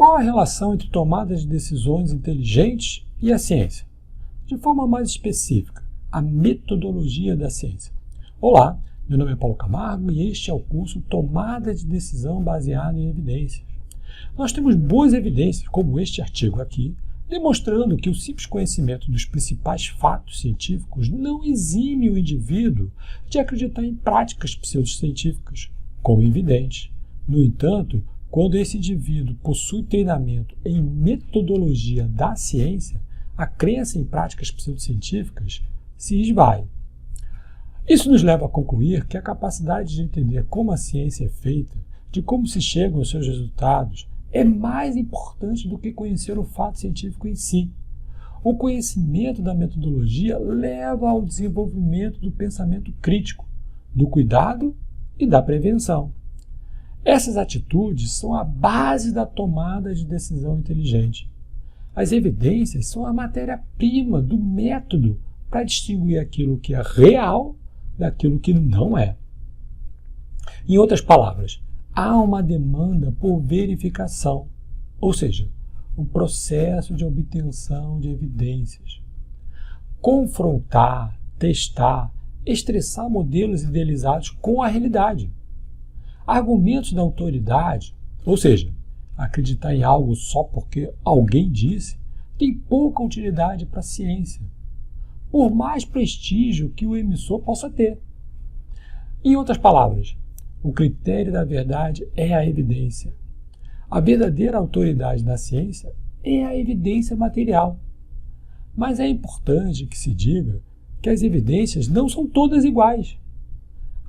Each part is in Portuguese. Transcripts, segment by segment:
Qual a relação entre tomadas de decisões inteligentes e a ciência? De forma mais específica, a metodologia da ciência. Olá, meu nome é Paulo Camargo e este é o curso Tomada de Decisão Baseada em Evidências. Nós temos boas evidências, como este artigo aqui, demonstrando que o simples conhecimento dos principais fatos científicos não exime o indivíduo de acreditar em práticas pseudocientíficas, como evidente. No entanto, quando esse indivíduo possui treinamento em metodologia da ciência, a crença em práticas pseudocientíficas se esvai. Isso nos leva a concluir que a capacidade de entender como a ciência é feita, de como se chegam aos seus resultados, é mais importante do que conhecer o fato científico em si. O conhecimento da metodologia leva ao desenvolvimento do pensamento crítico, do cuidado e da prevenção. Essas atitudes são a base da tomada de decisão inteligente. As evidências são a matéria-prima do método para distinguir aquilo que é real daquilo que não é. Em outras palavras, há uma demanda por verificação, ou seja, o processo de obtenção de evidências. Confrontar, testar, estressar modelos idealizados com a realidade. Argumentos da autoridade, ou seja, acreditar em algo só porque alguém disse, tem pouca utilidade para a ciência, por mais prestígio que o emissor possa ter. Em outras palavras, o critério da verdade é a evidência. A verdadeira autoridade na ciência é a evidência material. Mas é importante que se diga que as evidências não são todas iguais.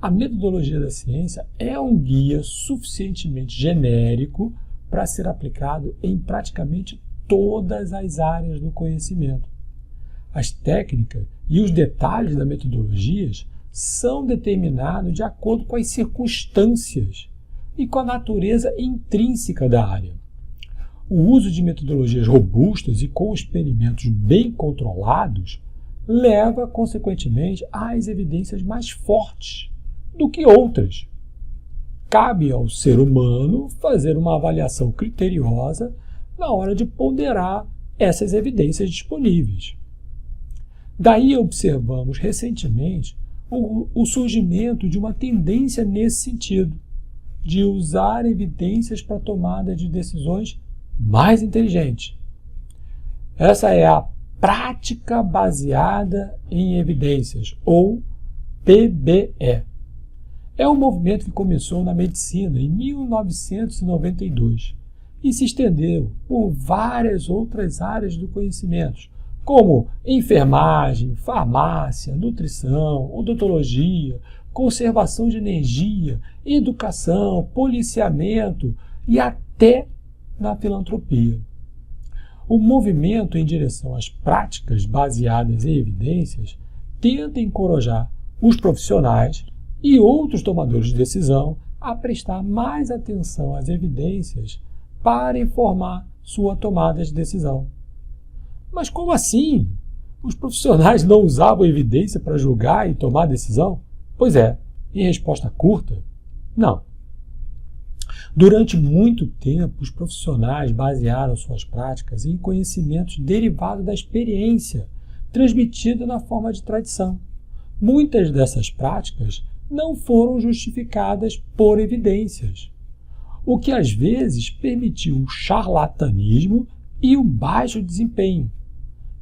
A metodologia da ciência é um guia suficientemente genérico para ser aplicado em praticamente todas as áreas do conhecimento. As técnicas e os detalhes da metodologia são determinados de acordo com as circunstâncias e com a natureza intrínseca da área. O uso de metodologias robustas e com experimentos bem controlados leva, consequentemente, às evidências mais fortes do que outras. Cabe ao ser humano fazer uma avaliação criteriosa na hora de ponderar essas evidências disponíveis. Daí observamos recentemente o surgimento de uma tendência nesse sentido, de usar evidências para a tomada de decisões mais inteligentes. Essa é a prática baseada em evidências, ou PBE. É um movimento que começou na medicina em 1992 e se estendeu por várias outras áreas do conhecimento, como enfermagem, farmácia, nutrição, odontologia, conservação de energia, educação, policiamento e até na filantropia. O movimento em direção às práticas baseadas em evidências tenta encorajar os profissionais e outros tomadores de decisão a prestar mais atenção às evidências para informar sua tomada de decisão. Mas como assim? Os profissionais não usavam evidência para julgar e tomar decisão? Pois é, em resposta curta, não. Durante muito tempo, os profissionais basearam suas práticas em conhecimentos derivados da experiência, transmitida na forma de tradição. Muitas dessas práticas não foram justificadas por evidências, o que às vezes permitiu o charlatanismo e o baixo desempenho.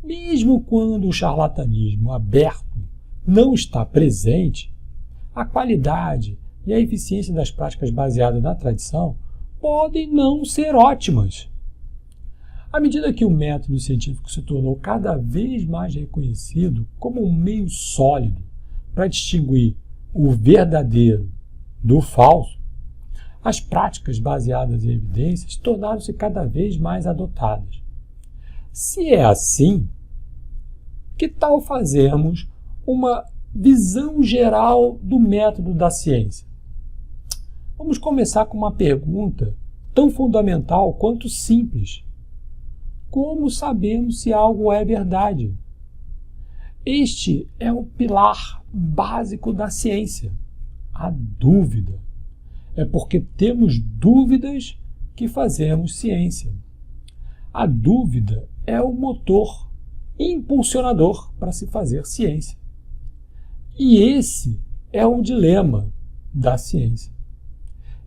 Mesmo quando o charlatanismo aberto não está presente, a qualidade e a eficiência das práticas baseadas na tradição podem não ser ótimas. À medida que o método científico se tornou cada vez mais reconhecido como um meio sólido para distinguir o verdadeiro do falso, as práticas baseadas em evidências tornaram-se cada vez mais adotadas. Se é assim, que tal fazermos uma visão geral do método da ciência? Vamos começar com uma pergunta tão fundamental quanto simples. Como sabemos se algo é verdade? Este é o pilar básico da ciência, a dúvida. É porque temos dúvidas que fazemos ciência. A dúvida é o motor impulsionador para se fazer ciência. E esse é o dilema da ciência.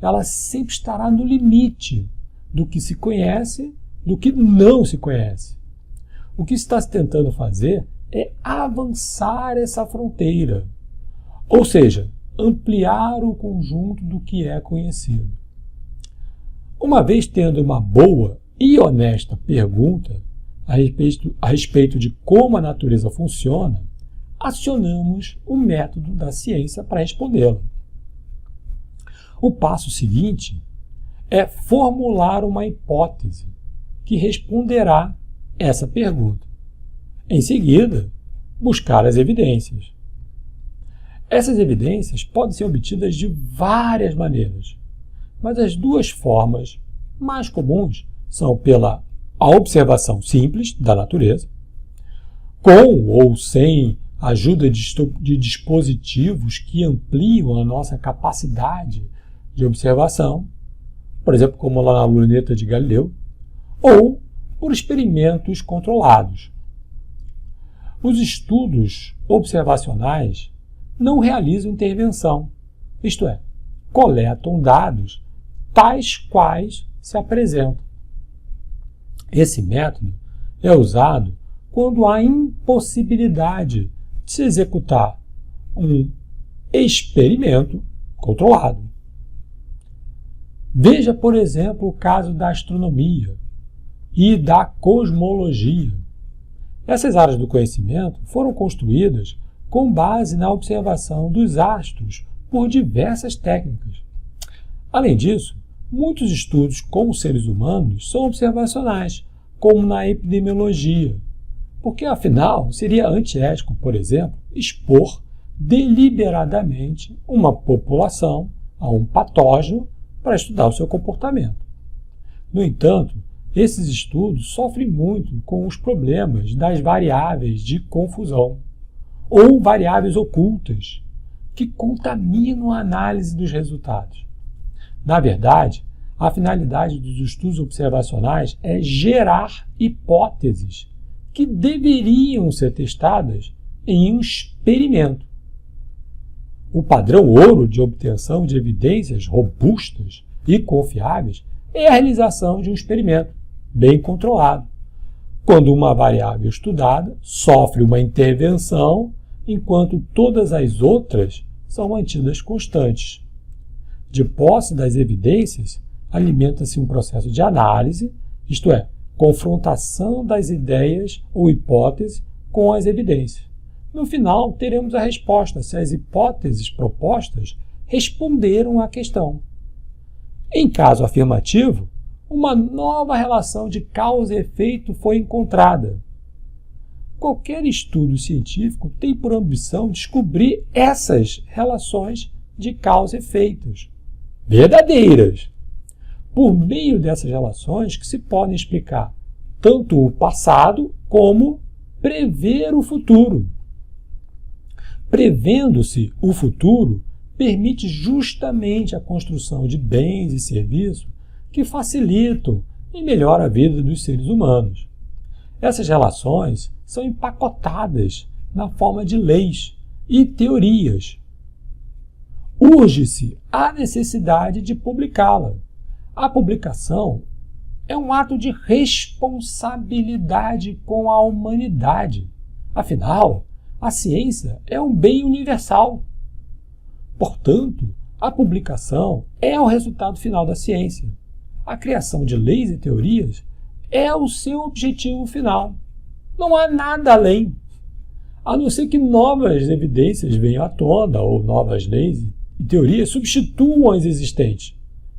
Ela sempre estará no limite do que se conhece, do que não se conhece. O que está se tentando fazer é avançar essa fronteira, ou seja, ampliar o conjunto do que é conhecido. Uma vez tendo uma boa e honesta pergunta a respeito de como a natureza funciona, acionamos o método da ciência para respondê-la. O passo seguinte é formular uma hipótese que responderá essa pergunta. Em seguida, buscar as evidências. Essas evidências podem ser obtidas de várias maneiras, mas as duas formas mais comuns são pela observação simples da natureza, com ou sem a ajuda de dispositivos que ampliam a nossa capacidade de observação, por exemplo, como lá na luneta de Galileu, ou por experimentos controlados. Os estudos observacionais não realizam intervenção, isto é, coletam dados tais quais se apresentam. Esse método é usado quando há impossibilidade de se executar um experimento controlado. Veja, por exemplo, o caso da astronomia e da cosmologia. Essas áreas do conhecimento foram construídas com base na observação dos astros por diversas técnicas. Além disso, muitos estudos com os seres humanos são observacionais, como na epidemiologia, porque, afinal, seria antiético, por exemplo, expor deliberadamente uma população a um patógeno para estudar o seu comportamento. No entanto, esses estudos sofrem muito com os problemas das variáveis de confusão ou variáveis ocultas que contaminam a análise dos resultados. Na verdade, a finalidade dos estudos observacionais é gerar hipóteses que deveriam ser testadas em um experimento. O padrão ouro de obtenção de evidências robustas e confiáveis é a realização de um experimento bem controlado, quando uma variável estudada sofre uma intervenção enquanto todas as outras são mantidas constantes. De posse das evidências, alimenta-se um processo de análise, isto é, confrontação das ideias ou hipóteses com as evidências. No final, teremos a resposta se as hipóteses propostas responderam à questão. Em caso afirmativo, uma nova relação de causa e efeito foi encontrada. Qualquer estudo científico tem por ambição descobrir essas relações de causa e efeitos verdadeiras, por meio dessas relações que se podem explicar tanto o passado como prever o futuro. Prevendo-se o futuro, permite justamente a construção de bens e serviços que facilitam e melhoram a vida dos seres humanos. Essas relações são empacotadas na forma de leis e teorias. Urge-se a necessidade de publicá-la. A publicação é um ato de responsabilidade com a humanidade. Afinal, a ciência é um bem universal. Portanto, a publicação é o resultado final da ciência. A criação de leis e teorias é o seu objetivo final. Não há nada além, a não ser que novas evidências venham à tona ou novas leis e teorias substituam as existentes,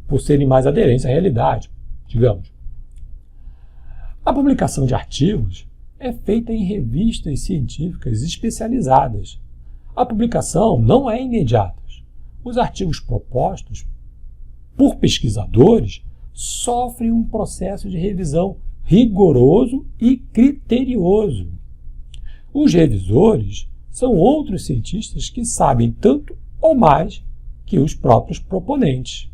por serem mais aderentes à realidade, digamos. A publicação de artigos é feita em revistas científicas especializadas. A publicação não é imediata. Os artigos propostos por pesquisadores sofrem um processo de revisão rigoroso e criterioso. Os revisores são outros cientistas que sabem tanto ou mais que os próprios proponentes.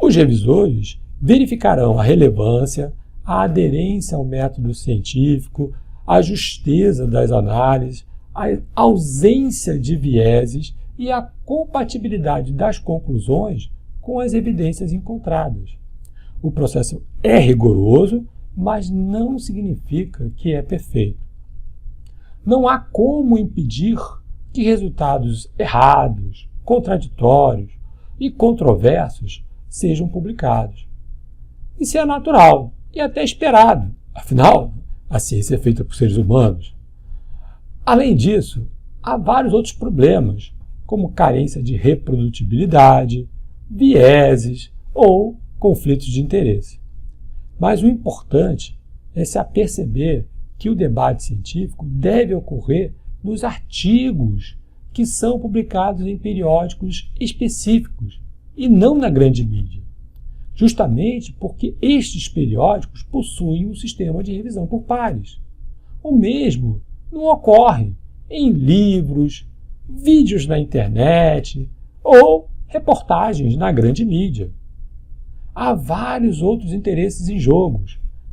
Os revisores verificarão a relevância, a aderência ao método científico, a justeza das análises, a ausência de vieses e a compatibilidade das conclusões com as evidências encontradas. O processo é rigoroso, mas não significa que é perfeito. Não há como impedir que resultados errados, contraditórios e controversos sejam publicados. Isso é natural e até esperado, afinal, a ciência é feita por seres humanos. Além disso, há vários outros problemas, como carência de reprodutibilidade, vieses ou conflitos de interesse. Mas o importante é se aperceber que o debate científico deve ocorrer nos artigos que são publicados em periódicos específicos e não na grande mídia, justamente porque estes periódicos possuem um sistema de revisão por pares. O mesmo não ocorre em livros, vídeos na internet ou reportagens na grande mídia. Há vários outros interesses em jogo,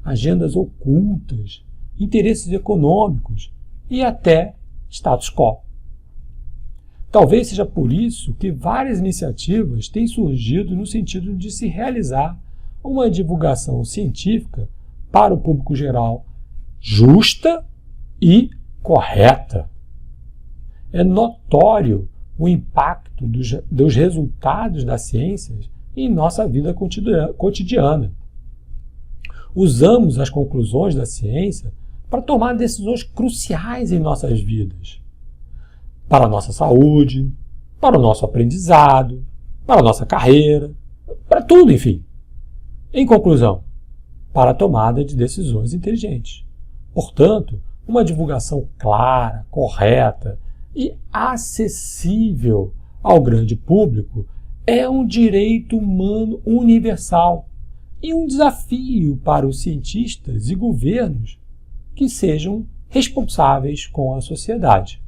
agendas ocultas, interesses econômicos e até status quo. Talvez seja por isso que várias iniciativas têm surgido no sentido de se realizar uma divulgação científica para o público geral justa e correta. É notório o impacto dos resultados das ciências em nossa vida cotidiana. Usamos as conclusões da ciência para tomar decisões cruciais em nossas vidas, para a nossa saúde, para o nosso aprendizado, para a nossa carreira, para tudo, enfim. Em conclusão, para a tomada de decisões inteligentes. Portanto, uma divulgação clara, correta e acessível ao grande público é um direito humano universal e um desafio para os cientistas e governos que sejam responsáveis com a sociedade.